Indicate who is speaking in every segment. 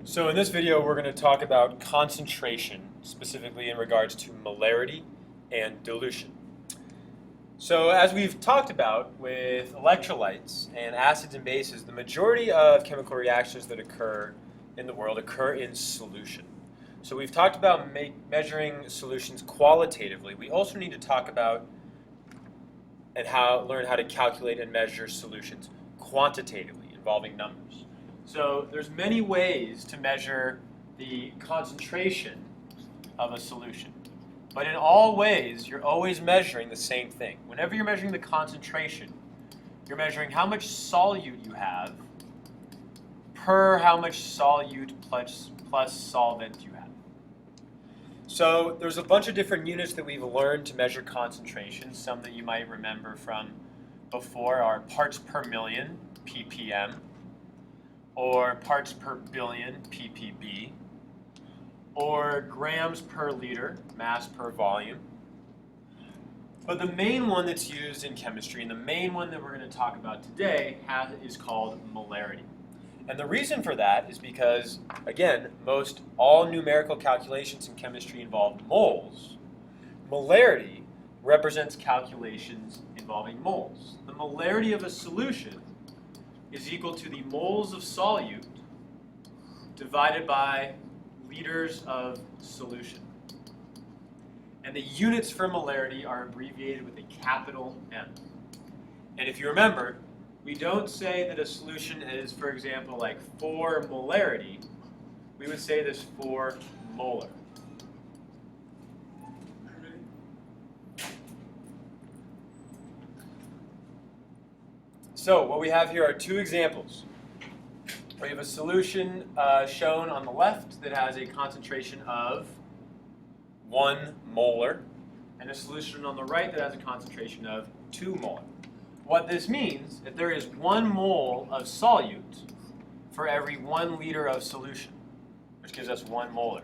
Speaker 1: So in this video, we're going to talk about concentration, specifically in regards to molarity and dilution. So as we've talked about with electrolytes and acids and bases, the majority of chemical reactions that occur in the world occur in solution. So we've talked about measuring solutions qualitatively. We also need to talk about and learn how to calculate and measure solutions quantitatively, involving numbers. So there's many ways to measure the concentration of a solution. But in all ways, you're always measuring the same thing. Whenever you're measuring the concentration, you're measuring how much solute you have per how much solute plus solvent you have. So there's a bunch of different units that we've learned to measure concentration. Some that you might remember from before are parts per million, ppm, or parts per billion, ppb, or grams per liter, mass per volume. But the main one that's used in chemistry, and the main one that we're going to talk about today, is called molarity. And the reason for that is because, again, most all numerical calculations in chemistry involve moles. Molarity represents calculations involving moles. The molarity of a solution is equal to the moles of solute divided by liters of solution. And the units for molarity are abbreviated with a capital M. And if you remember, we don't say that a solution is, for example, like 4 molarity. We would say this 4 molar. So what we have here are two examples. We have a solution shown on the left that has a concentration of 1 molar, and a solution on the right that has a concentration of 2 molar. What this means is that there is 1 mole of solute for every 1 liter of solution, which gives us 1 molar.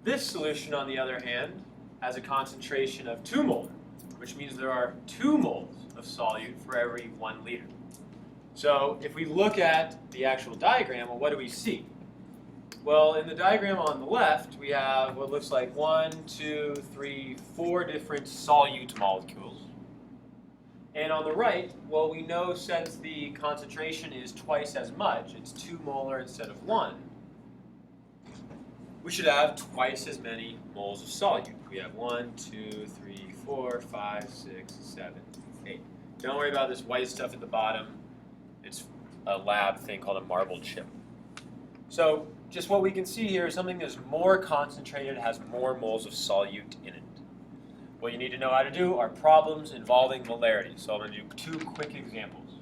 Speaker 1: This solution, on the other hand, has a concentration of 2 molar, which means there are 2 moles of solute for every 1 liter. So if we look at the actual diagram, well, what do we see? Well, in the diagram on the left, we have what looks like 1, 2, 3, 4 different solute molecules. And on the right, well, we know since the concentration is twice as much, it's 2 molar instead of 1, we should have twice as many moles of solute. We have 1, 2, 3, 4, 5, 6, 7, 8. Don't worry about this white stuff at the bottom. It's a lab thing called a marble chip. So just what we can see here is something that's more concentrated, has more moles of solute in it. What you need to know how to do are problems involving molarity. So I'm going to do 2 quick examples.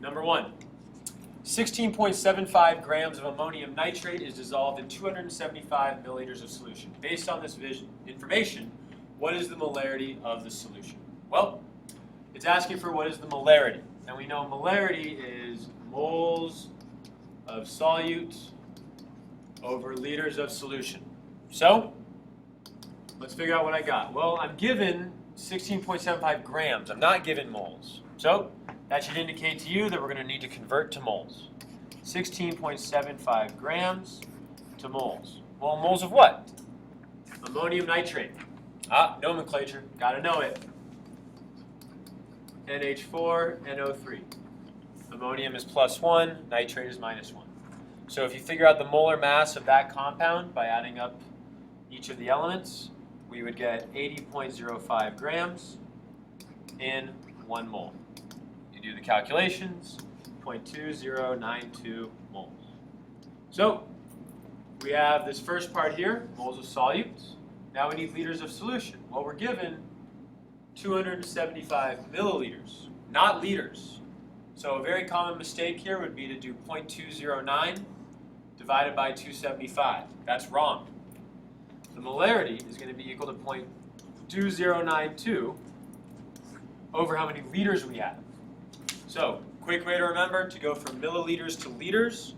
Speaker 1: Number 1, 16.75 grams of ammonium nitrate is dissolved in 275 milliliters of solution. Based on this information, what is the molarity of the solution? Well, it's asking for what is the molarity. And we know molarity is moles of solute over liters of solution. So let's figure out what I got. Well, I'm given 16.75 grams. I'm not given moles. So that should indicate to you that we're going to need to convert to moles. 16.75 grams to moles. Well, moles of what? Ammonium nitrate. Nomenclature. Got to know it. NH4, NO3. Ammonium is +1, nitrate is -1. So if you figure out the molar mass of that compound by adding up each of the elements, we would get 80.05 grams in 1 mole. You do the calculations, 0.2092 moles. So we have this first part here, moles of solutes. Now we need liters of solution. Well, we're given 275 milliliters, not liters. So a very common mistake here would be to do 0.209 divided by 275. That's wrong. The molarity is going to be equal to 0.2092 over how many liters we have. So, quick way to remember, to go from milliliters to liters,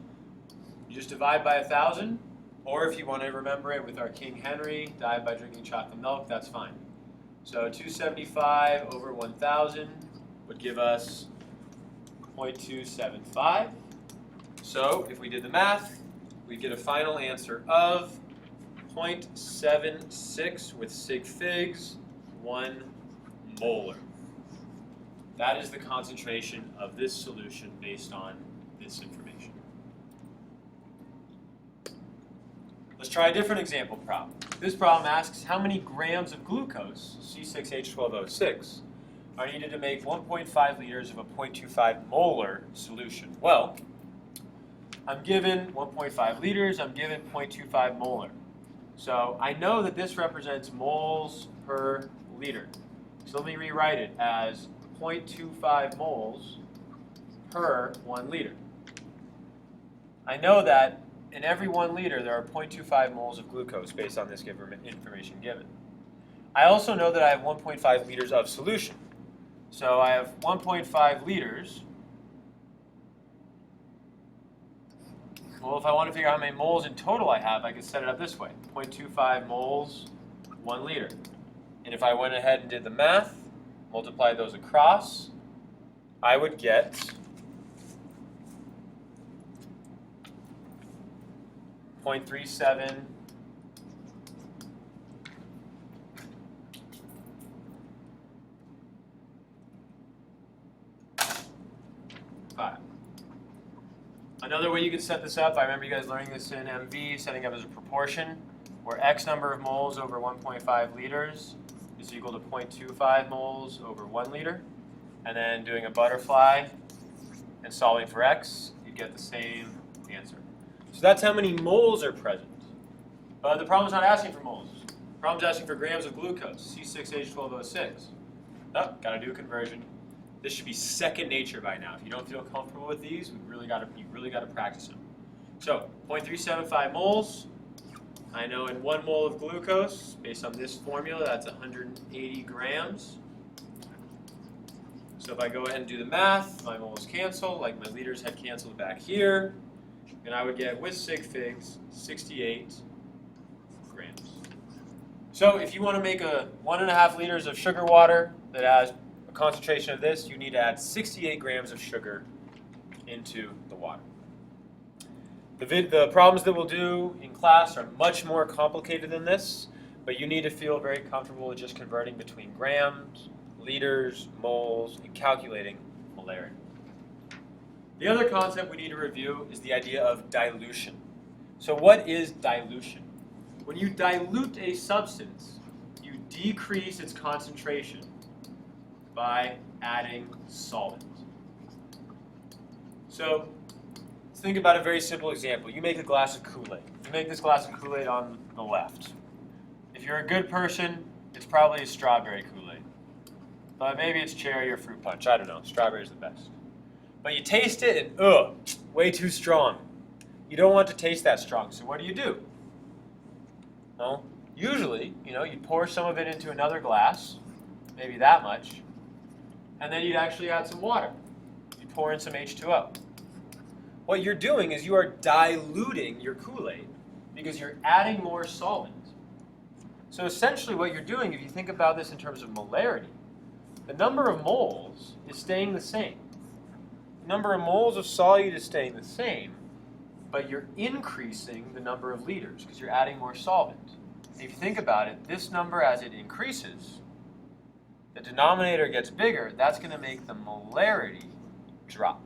Speaker 1: you just divide by 1,000, or if you want to remember it with our King Henry, divide by drinking chocolate milk, that's fine. So 275 over 1,000 would give us 0.275. So if we did the math, we get a final answer of 0.76 with sig figs, 1 molar. That is the concentration of this solution based on this information. Let's try a different example problem. This problem asks how many grams of glucose, C6H12O6, are needed to make 1.5 liters of a 0.25 molar solution. Well, I'm given 1.5 liters, I'm given 0.25 molar. So I know that this represents moles per liter. So let me rewrite it as 0.25 moles per 1 liter. I know that in every 1 liter there are 0.25 moles of glucose based on this information given. I also know that I have 1.5 liters of solution. So I have 1.5 liters. Well, if I want to figure out how many moles in total I have, I can set it up this way. 0.25 moles, 1 liter. And if I went ahead and did the math, multiply those across, I would get 0.37 5. Another way you can set this up, I remember you guys learning this in MV, setting up as a proportion, where X number of moles over 1.5 liters is equal to 0.25 moles over 1 liter. And then doing a butterfly and solving for X, you get the same answer. So that's how many moles are present. But the problem's not asking for moles. The problem's asking for grams of glucose, C6H12O6. Oh, gotta do a conversion. This should be second nature by now. If you don't feel comfortable with these, you really gotta practice them. So 0.375 moles. I know in 1 mole of glucose, based on this formula, that's 180 grams. So if I go ahead and do the math, my moles cancel, like my liters had canceled back here, and I would get, with sig figs, 68 grams. So if you want to make a 1.5 liters of sugar water that has a concentration of this, you need to add 68 grams of sugar into the water. The problems that we'll do in class are much more complicated than this, but you need to feel very comfortable with just converting between grams, liters, moles, and calculating molarity. The other concept we need to review is the idea of dilution. So what is dilution? When you dilute a substance, you decrease its concentration by adding solvent. So let's think about a very simple example. You make a glass of Kool-Aid. You make this glass of Kool-Aid on the left. If you're a good person, it's probably a strawberry Kool-Aid. But maybe it's cherry or fruit punch. I don't know. Strawberry's the best. But you taste it and, way too strong. You don't want to taste that strong, so what do? Well, usually, you'd pour some of it into another glass, maybe that much, and then you'd actually add some water. You'd pour in some H2O. What you're doing is you are diluting your Kool-Aid because you're adding more solvent. So essentially what you're doing, if you think about this in terms of molarity, the number of moles is staying the same. The number of moles of solute is staying the same, but you're increasing the number of liters because you're adding more solvent. And if you think about it, this number, as it increases, the denominator gets bigger, that's going to make the molarity drop.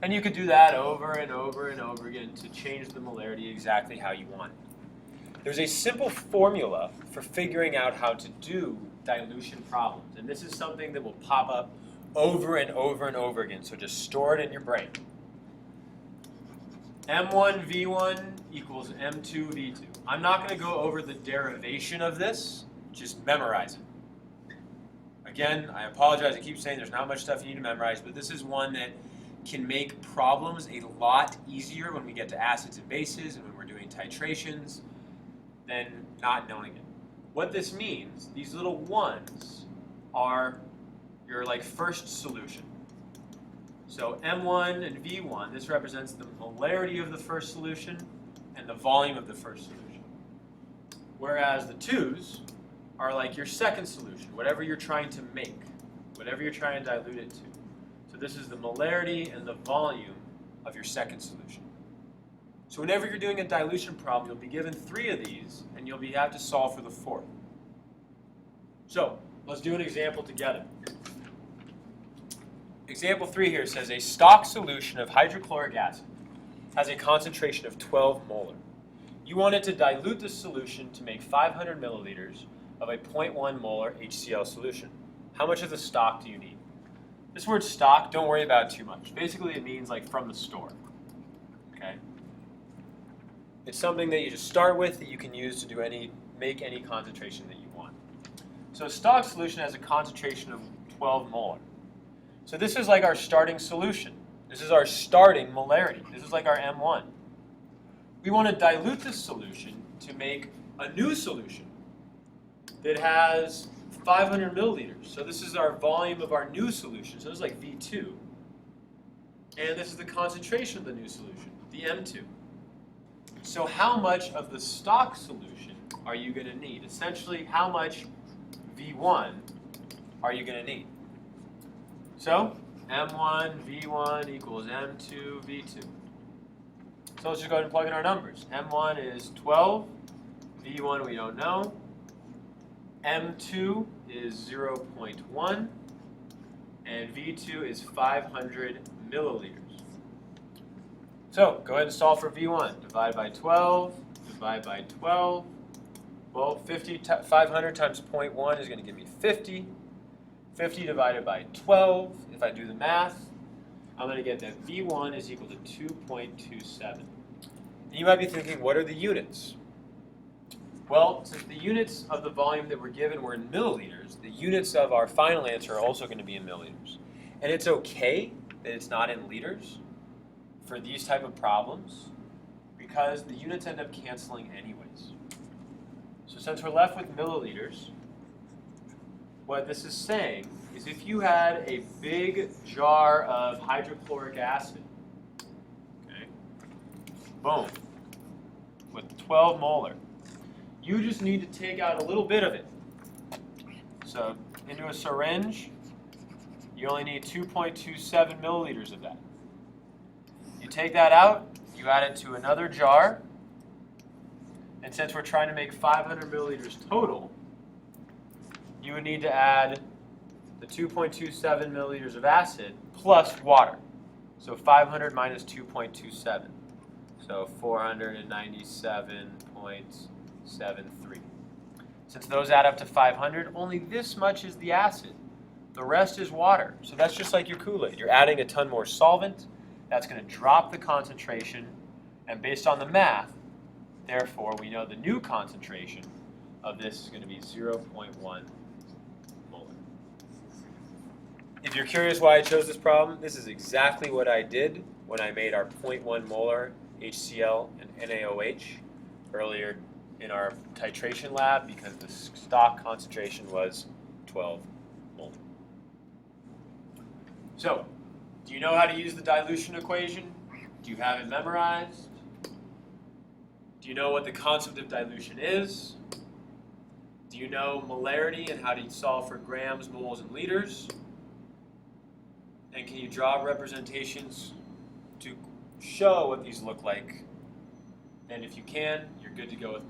Speaker 1: And you could do that over and over and over again to change the molarity exactly how you want it. There's a simple formula for figuring out how to do dilution problems, and this is something that will pop up over and over and over again, so just store it in your brain. M1V1 equals M2V2. I'm not going to go over the derivation of this, just memorize it. Again, I apologize, I keep saying there's not much stuff you need to memorize, but this is one that can make problems a lot easier when we get to acids and bases and when we're doing titrations than not knowing it. What this means, these little ones are your first solution. So M1 and V1, this represents the molarity of the first solution and the volume of the first solution. Whereas the 2's are like your second solution, whatever you're trying to make, whatever you're trying to dilute it to. So this is the molarity and the volume of your second solution. So whenever you're doing a dilution problem, you'll be given 3 of these, and you'll have to solve for the 4th. So let's do an example together. Example 3 here says a stock solution of hydrochloric acid has a concentration of 12 molar. You wanted to dilute the solution to make 500 milliliters of a 0.1 molar HCl solution. How much of the stock do you need? This word stock, don't worry about it too much. Basically, it means like from the store. Okay? It's something that you just start with that you can use to make any concentration that you want. So a stock solution has a concentration of 12 molar. So this is like our starting solution. This is our starting molarity. This is like our M1. We want to dilute this solution to make a new solution that has 500 milliliters. So this is our volume of our new solution. So this is like V2. And this is the concentration of the new solution, the M2. So how much of the stock solution are you going to need? Essentially, how much V1 are you going to need? So M1 V1 equals M2 V2. So let's just go ahead and plug in our numbers. M1 is 12, V1 we don't know, M2 is 0.1, and V2 is 500 milliliters. So go ahead and solve for V1. Divide by 12, divide by 12. Well, 500 times 0.1 is going to give me 50. 50 divided by 12, if I do the math, I'm going to get that V1 is equal to 2.27. You might be thinking, what are the units? Well, since the units of the volume that we're given were in milliliters, the units of our final answer are also going to be in milliliters. And it's okay that it's not in liters for these type of problems because the units end up canceling anyways. So since we're left with milliliters, what this is saying is if you had a big jar of hydrochloric acid, okay, boom, with 12 molar, you just need to take out a little bit of it. So into a syringe, you only need 2.27 milliliters of that. You take that out, you add it to another jar, and since we're trying to make 500 milliliters total, you would need to add the 2.27 milliliters of acid plus water. So 500 minus 2.27. So 497.73. Since those add up to 500, only this much is the acid. The rest is water. So that's just like your Kool-Aid. You're adding a ton more solvent. That's going to drop the concentration. And based on the math, therefore, we know the new concentration of this is going to be 0.1 molar. If you're curious why I chose this problem, this is exactly what I did when I made our 0.1 molar HCl and NaOH earlier in our titration lab because the stock concentration was 12 molar. So, do you know how to use the dilution equation? Do you have it memorized? Do you know what the concept of dilution is? Do you know molarity and how to solve for grams, moles, and liters? And can you draw representations to show what these look like? And if you can, you're good to go with